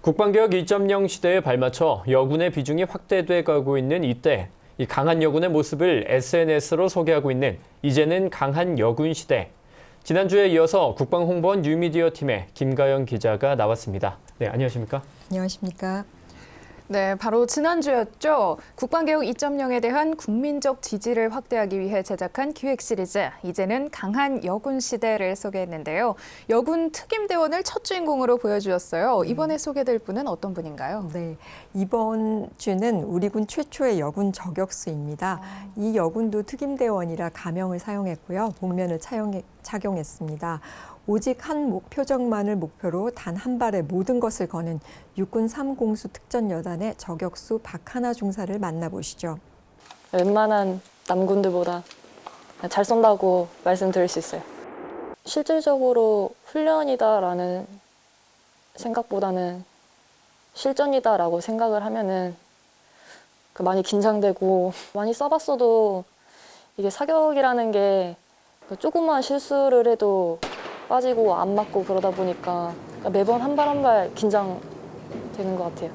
국방개혁 2.0 시대에 발맞춰 여군의 비중이 확대돼 가고 있는 이때 이 강한 여군의 모습을 SNS로 소개하고 있는 이제는 강한 여군 시대. 지난주에 이어서 국방홍보원 뉴미디어 팀의 김가연 기자가 나왔습니다. 네, 안녕하십니까? 안녕하십니까? 네, 바로 지난주였죠. 국방개혁 2.0에 대한 국민적 지지를 확대하기 위해 제작한 기획 시리즈 이제는 강한 여군 시대를 소개했는데요. 여군 특임대원을 첫 주인공으로 보여주었어요. 이번에 소개될 분은 어떤 분인가요? 네, 이번 주는 우리 군 최초의 여군 저격수입니다. 이 여군도 특임대원이라 가명을 사용했고요. 복면을 착용했습니다. 오직 한 표적만을 목표로 단 한 발의 모든 것을 거는 육군 3공수 특전여단의 저격수 박하나 중사를 만나보시죠. 웬만한 남군들보다 잘 쏜다고 말씀드릴 수 있어요. 실질적으로 훈련이다라는 생각보다는 실전이다라고 생각을 하면은 많이 긴장되고 많이 써봤어도 이게 사격이라는 게 조금만 실수를 해도 빠지고 안 맞고 그러다 보니까 매번 한 발 한 발 긴장되는 것 같아요.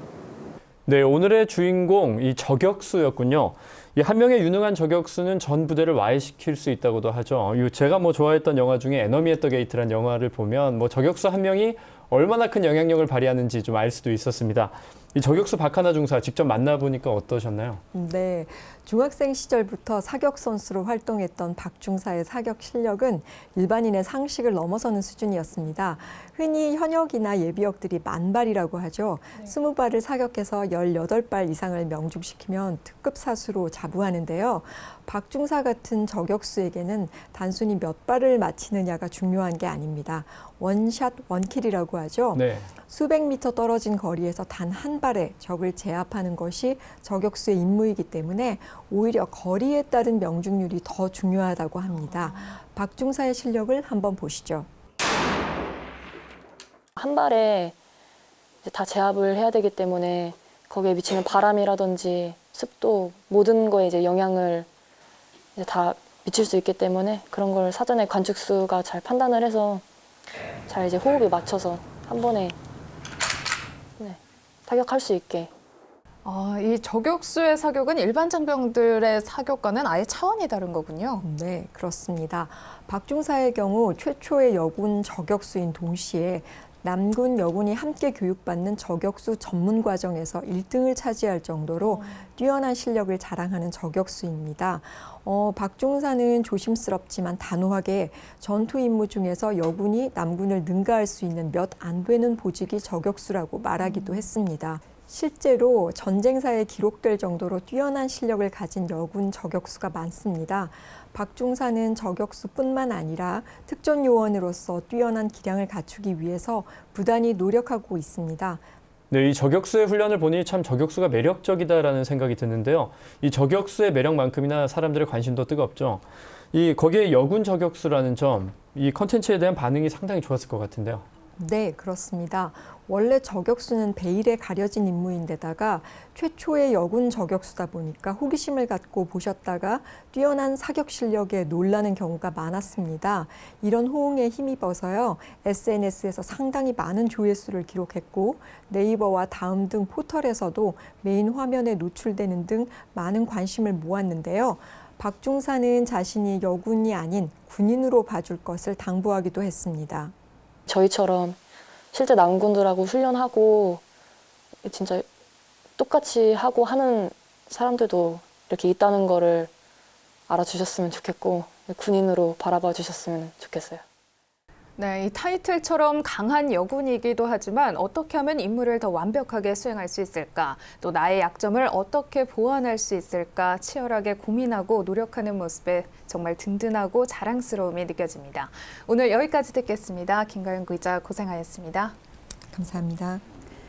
네, 오늘의 주인공 이 저격수였군요. 이 한 명의 유능한 저격수는 전 부대를 와해시킬 수 있다고도 하죠. 제가 좋아했던 영화 중에 에너미 앳 더 게이트라는 영화를 보면 저격수 한 명이 얼마나 큰 영향력을 발휘하는지 좀 알 수도 있었습니다. 이 저격수 박하나 중사 직접 만나보니까 어떠셨나요? 네, 중학생 시절부터 사격 선수로 활동했던 박 중사의 사격 실력은 일반인의 상식을 넘어서는 수준이었습니다. 흔히 현역이나 예비역들이 만발이라고 하죠. 20발을 사격해서 18발 이상을 명중시키면 특급 사수로 자부하는데요. 박 중사 같은 저격수에게는 단순히 몇 발을 맞히느냐가 중요한 게 아닙니다. 원샷 원킬이라고 하죠. 네. 수백 미터 떨어진 거리에서 단 한 발의 적을 제압하는 것이 저격수의 임무이기 때문에 오히려 거리에 따른 명중률이 더 중요하다고 합니다. 박 중사의 실력을 한번 보시죠. 한 발에 이제 다 제압을 해야 되기 때문에 거기에 미치는 바람이라든지 습도 모든 거에 이제 영향을 이제 다 미칠 수 있기 때문에 그런 걸 사전에 관측수가 잘 판단을 해서 잘 이제 호흡에 맞춰서 한 번에 타격할 수 있게. 이 저격수의 사격은 일반 장병들의 사격과는 아예 차원이 다른 거군요. 네, 그렇습니다. 박 중사의 경우 최초의 여군 저격수인 동시에 남군, 여군이 함께 교육받는 저격수 전문 과정에서 1등을 차지할 정도로 뛰어난 실력을 자랑하는 저격수입니다. 박 중사는 조심스럽지만 단호하게 전투 임무 중에서 여군이 남군을 능가할 수 있는 몇 안 되는 보직이 저격수라고 말하기도 했습니다. 실제로 전쟁사에 기록될 정도로 뛰어난 실력을 가진 여군 저격수가 많습니다. 박 중사는 저격수뿐만 아니라 특전요원으로서 뛰어난 기량을 갖추기 위해서 부단히 노력하고 있습니다. 네, 이 저격수의 훈련을 보니 참 저격수가 매력적이다라는 생각이 드는데요. 이 저격수의 매력만큼이나 사람들의 관심도 뜨겁죠. 거기에 여군 저격수라는 점, 이 컨텐츠에 대한 반응이 상당히 좋았을 것 같은데요. 네, 그렇습니다. 원래 저격수는 베일에 가려진 임무인데다가 최초의 여군 저격수다 보니까 호기심을 갖고 보셨다가 뛰어난 사격 실력에 놀라는 경우가 많았습니다. 이런 호응에 힘입어서요, SNS에서 상당히 많은 조회수를 기록했고 네이버와 다음 등 포털에서도 메인 화면에 노출되는 등 많은 관심을 모았는데요. 박 중사는 자신이 여군이 아닌 군인으로 봐줄 것을 당부하기도 했습니다. 저희처럼 실제 남군들하고 훈련하고 진짜 똑같이 하고 하는 사람들도 이렇게 있다는 거를 알아주셨으면 좋겠고 군인으로 바라봐 주셨으면 좋겠어요. 네, 이 타이틀처럼 강한 여군이기도 하지만 어떻게 하면 임무를 더 완벽하게 수행할 수 있을까? 또 나의 약점을 어떻게 보완할 수 있을까? 치열하게 고민하고 노력하는 모습에 정말 든든하고 자랑스러움이 느껴집니다. 오늘 여기까지 듣겠습니다. 김가연 기자 고생하셨습니다. 감사합니다.